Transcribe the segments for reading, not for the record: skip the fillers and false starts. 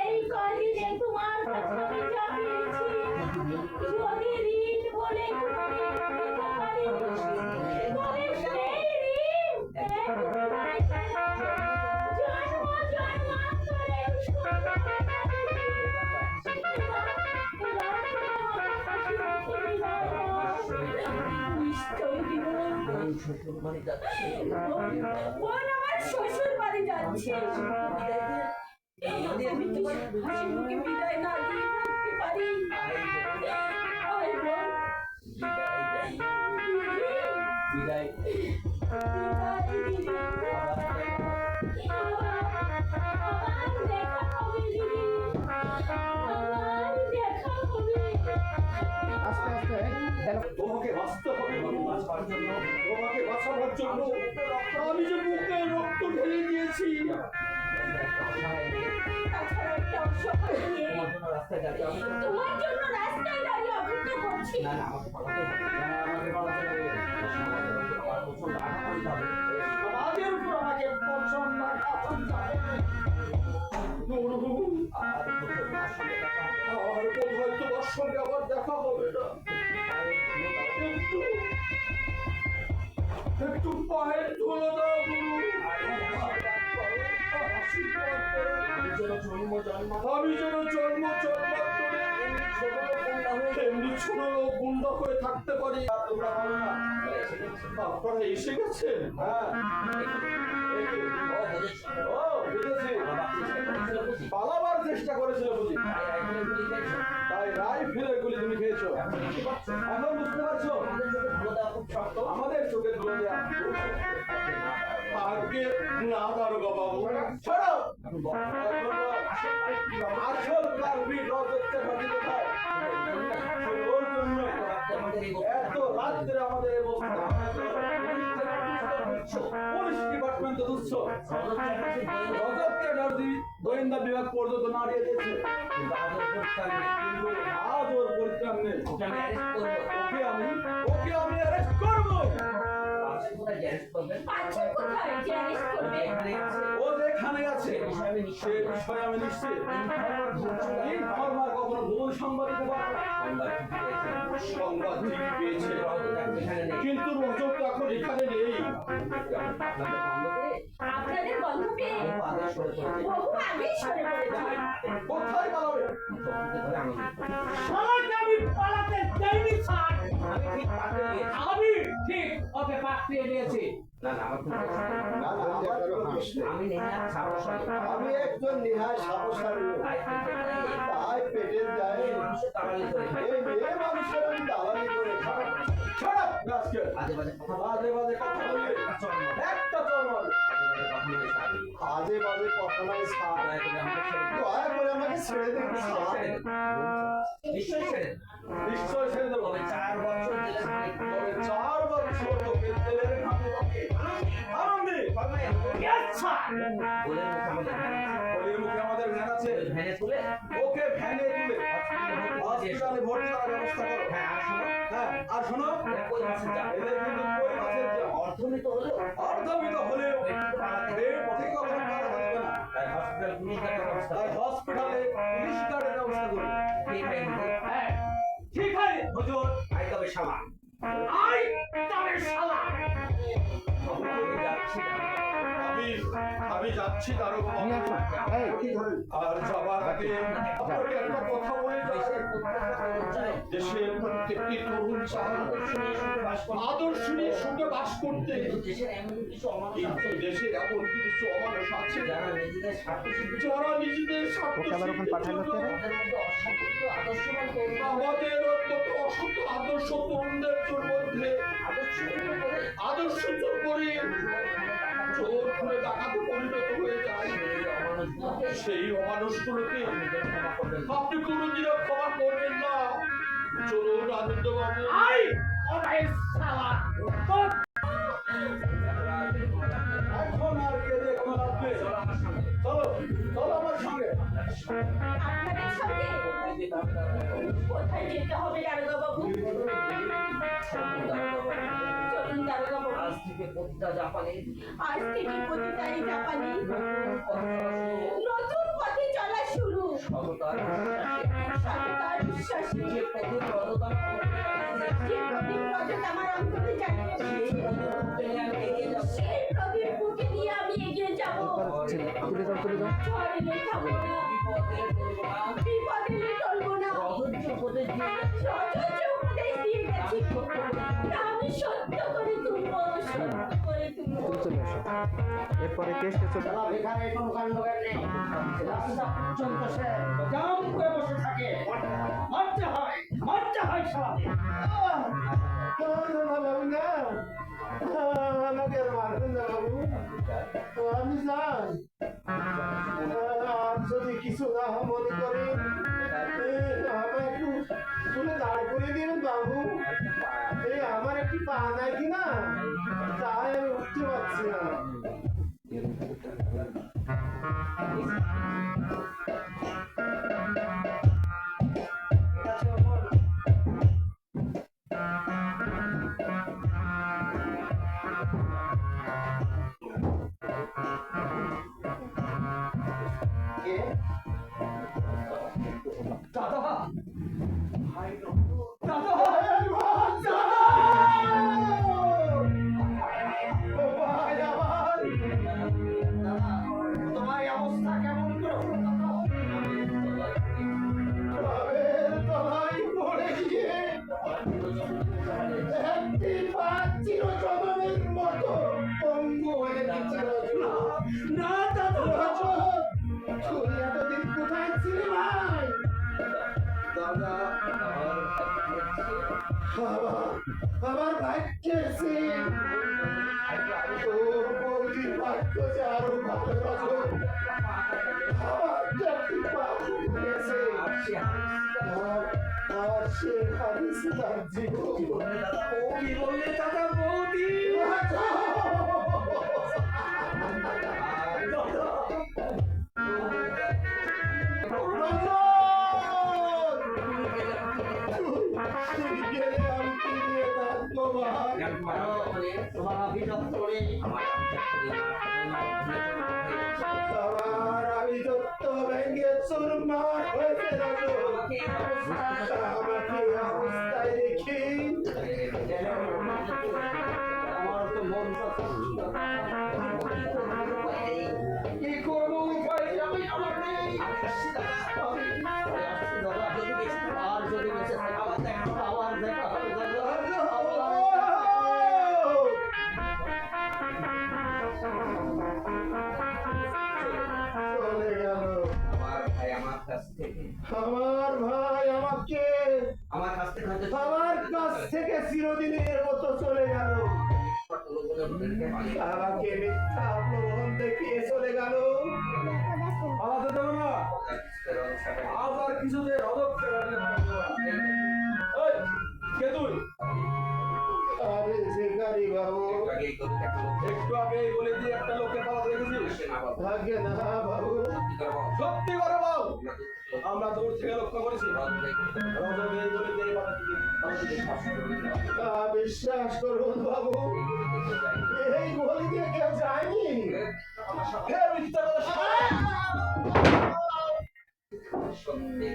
এই কদিনে তোমার কাছে আমি যা পেয়েছি, যদি ঋণ বলে কোনোদিন দিতে পারি, তবে সেই ঋণ জন্ম জন্মান্তরে নিশ্চয় দিব। বোন আমার শ্বশুর বাড়ি যাচ্ছে, আমি তোমার হাসি মুখে বিদায় না দিয়ে থাকতে পারি। আয় বোন, বিদায় দিদি, আবার দেখা হবে দিদি, আবার দেখা হবে। আস্তে আস্তে তোমাকে বাঁচতে হবে, তোমাকে বাঁচাবার জন্য আমি যে বুকে রক্ত ঢেলে দিয়েছি। তাছাড়া একটা অসহায় নিয়ে তোমার জন্য রাস্তায় দাঁড়িয়ে অপেক্ষা করছি। আমাদের উপর আমাকে প্রচন্ড আঘাত করে। আর বোধহয় তোমার সঙ্গে আবার দেখা হবে না। একটু পায়ের ধুলো দাও গুরু, আমি যেন জন্ম জন্মান্তরে এমনি ছোট লোক গুন্ডা হয়ে থাকতে পারি। আপনারা এসে গেছেন? হ্যাঁ, পালাবার চেষ্টা করেছিল বুঝি, তাই রাইফেলের গুলি তুমি খেয়েছো। এখন বুঝতে পারছো আমাদের চোখে ধুলো দেওয়া আগে না দারোগা বাবু। ছাড়ো, আসল কারবির রজতটা ঘটে কোথায়? ওর জন্য এত রাত্রে আমাদের অবস্থা। পুলিশ ডিপার্টমেন্ট তো দুঃখ রজতকে ডার্জি গোয়েন্দা বিভাগ পর্যন্ত নাড়িয়ে দিয়েছে, আজ ওর পরিত্রাণ নেই। ওকে আমি অ্যারেস্ট করবো। ও যেখানে আছে সে বিষয়ে আমি নিশ্চিত। ইনফরমার কখনো ভুল সংবাদ দিতে পারে না। সংবাদ ঠিক পেয়েছে, কিন্তু রজত তো এখন এখানে নেই। আপনাদের বন্ধ পেয়ে বহু আগেই সরে পড়েছে। কোথায় পালাবে? সবাইকে আমি পালাতে দেইনি স্যার। আমি ঠিক ওকে পাঠিয়ে দিয়েছি। আমি একজন নেহায় সাহসী লোক, তাই পেটের যায় এই মেয়ে মানুষের আমি দালালি করে খাই। আজে বাজে কথা বলবে, একটা চর মারবে। আজে বাজে কথা নাই স্যার, দয়া করে আমাকে ছেড়ে দিন স্যার। নিশ্চয়ই ছেড়ে নিশ্চয় ছেড়ে দেবো। 4 বছর জেলে থাকবে। তবে 4 বছর তোকে জেলে রেখাবো। আনন্দে বলির মুখে আমাদের ভ্যান আছে, ভ্যানে তুলে ওকে ভ্যানে তুলে হসপিটালে ভর্তি করার ব্যবস্থা করো। হ্যাঁ, আর শোনো, এদের কিন্তু কই মাছের যা অর্ধমিত হলেও এই পথে কখনো পারা যাবে না। তাই হসপিটালে পুলিশ গার্ডের ব্যবস্থা করো। ঠিক আছে হুজুর। আই তবে শালা, আই তবে শালা। আমি যাচ্ছি দারোগা বাবু। আর যাবার আগে আপনাকে একটা কথা বলে যাই, দেশের প্রত্যেকটি তরুণ চায় আদর্শ নিয়ে সুখে বাস করতে। কিন্তু দেশের এমন কিছু অমানুষ আছে যারা নিজেদের স্বার্থ আমাদের অত্যন্ত অসত্য আদর্শ তরুণদের মধ্যে আদর্শ চোর করে চোর করে ডাকাতে পরিণত হয়ে যায়। সেই অমানুষগুলোকে আপনি কোনদিনও ক্ষমা করবেন না। চলুন আনন্দ বাবু। এখন আর কে দেখো লাগবে? চলো চলো আমার সঙ্গে। আপনাদের সঙ্গে কোথায় যেতে হবে দারোগা বাবু? চলুন দারোগা বাবু। আজ থেকে প্রতিটা জাপানি জাপানি নতুন পথে চলা সততার সততার বিশ্বাসী যে প্রদীপ রজতাম যে প্রদীপ রজত আমার অন্তরে জ্বালিয়ে সেই দিয়েছে, প্রদীপ আমি এগিয়ে যাব সেই প্রদীপ বুকে নিয়ে আমি এগিয়ে যাব। ঝড় এলে থামবো না, বিপদে বলবো না বিপদ এলে টলবো না। রজত উপদেশ দিয়ে গেছে। অজস্র উপদেশ দিয়ে গেছি, তা আমি সত্য করে তুলবো, সত্য করে তুলবো। এরপরে কেসটা চলে এখানে কোনো কাণ্ড নেই রাস্তা পর্যন্ত সে জাম করে বসে থাকে মারতে হয় সবাই বাবু না আমাকে আর মারবেন না বাবু আমি যান আর যদি কিছু না মনে করেন আমার একটু তুলে দাঁড় করে দিন বাবু এই আমার একটু পা নাই কিনা তাই আমি উঠতে পারছি না কে দাদা তোমার এই অবস্থা কেমন করে হলো দাদা? না দাদা আমার ভাগ্যেছি তোর বৌদির ভাগ্য যে আরো ভালো ভালো আমার চাকরি পাবো গেছে আর সে হারিস তার জীবন বৌদি বললে দাদা বৌদি গেলে আমি কি নিয়ে থাকবো ভাই তোমার অভিযন্ত্রে আমার আমি যত ভেঙে চুরমার হয়েছে রাজু আমাকে এই অবস্থায় দেখি আমার তো মন কি করবো উপায় আমি আমার নেই আর যদি বেঁচে থাকা আবার দেখা হবে দাদা। চলে গেল আমার ভাই আমার কাছ থেকে আমার ভাই আমাকে আমার কাছ থেকে হয়তো আমার কাছ থেকে চিরদিনের মতো চলে গেল আমাকে মিথ্যা প্রলোভন দেখিয়ে চলে গেল আমাদের দেবো না আজ আর কিছুতে রজত কে তুই আরে শিকারি বাবু একটু আগে বলে দিয়ে একটা লোককে পালাতে দেখেছিস ভাগ্যে না বাবু সত্যি করে বল আমরা দূর থেকে লক্ষ্য করেছি রজত এই বলে দিয়ে বিশ্বাস করুন বাবু এই গলি দিয়ে কেউ যায়নি ফের মিথ্যা কথা সত্যি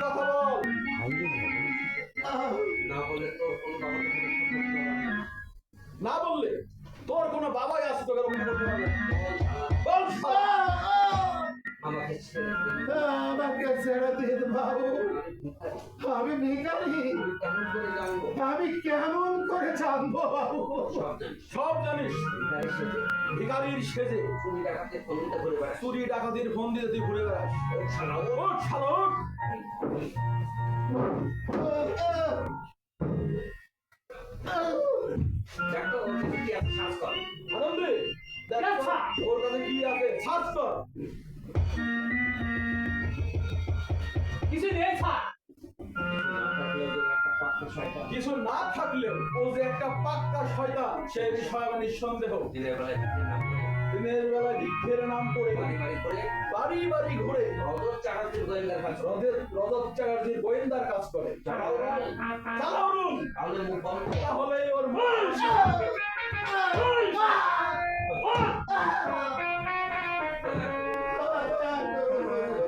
কথা বল না বলে তো কোনো না বললে তোর কোনো বাবাই আছে তোকে রক্ষা করতে পারবে বল আমাকে ছেড়ে দিন আমাকে ছেড়ে দিন বাবু আমি ভিখারি কেমন করে জানবো আমি কেমন করে জানবো বাবু সব জানি সব জানিস ভিখারি সেজে ভিখারির সেজে চুরি ডাকাতে ফোনটা ঘুরে বেড়াস চুরি ডাকাতির ফোন দিয়ে তুই ঘুরে বেড়াস ওর শালা ও ওঠ শালা ওঠ। দেখো ওর কাছে কি আছে সার্চ কর আনন্দে দেখ তো, ওর কাছে কি আছে সার্চ কর কিছু নেই স্যার একটা পাক্কা শয়তান কিছু না থাকলেও ও যে একটা পাক্কা শয়তান সে বিষয়ে আমার নিঃসন্দেহ দিনের বেলায় ভিক্ষের নাম করে দিনের বেলা ভিক্ষের নাম করে বাড়ি বাড়ি করে বাড়ি বাড়ি ঘুরে রজত চাকাতির গোয়েন্দার কাজ করে। রজত চ্যাটার্জির গোয়েন্দার কাজ করে চালাও রুল তাহলে মুখ বন্ধ তাহলে ওর মুখ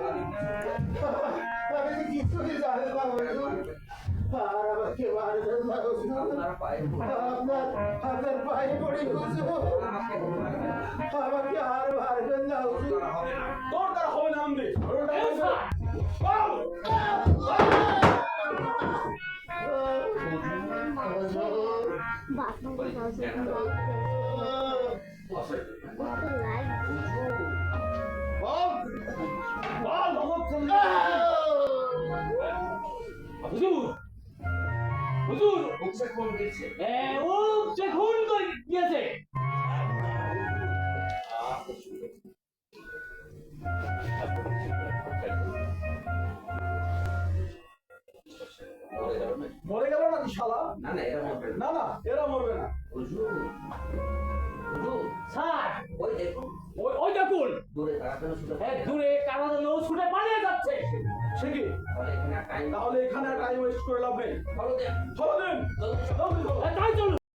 আমি করি হুজুর আমাকে আর মারবেন না হুজুর তোর দ্বারা হবে না আমদি হুজুর হুজুর ও দেখুন তো গিয়েছে মরে গেল নাকি শালা না না এরা মরবে না। না না এরা মরবে না হুজুর হুজুর স্যার ওই দেখুন ওই দেখুন দূরে তাড়াতাড়ি শুধু দূরে কারা যেন ছুটে পালিয়ে যাচ্ছে সে কি তাহলে এখানে টাইম তাহলে এখানে টাইম ওয়েস্ট করে লাভ নেই ফলো দেন ফলো দিন জলদি চলো তাই চলুন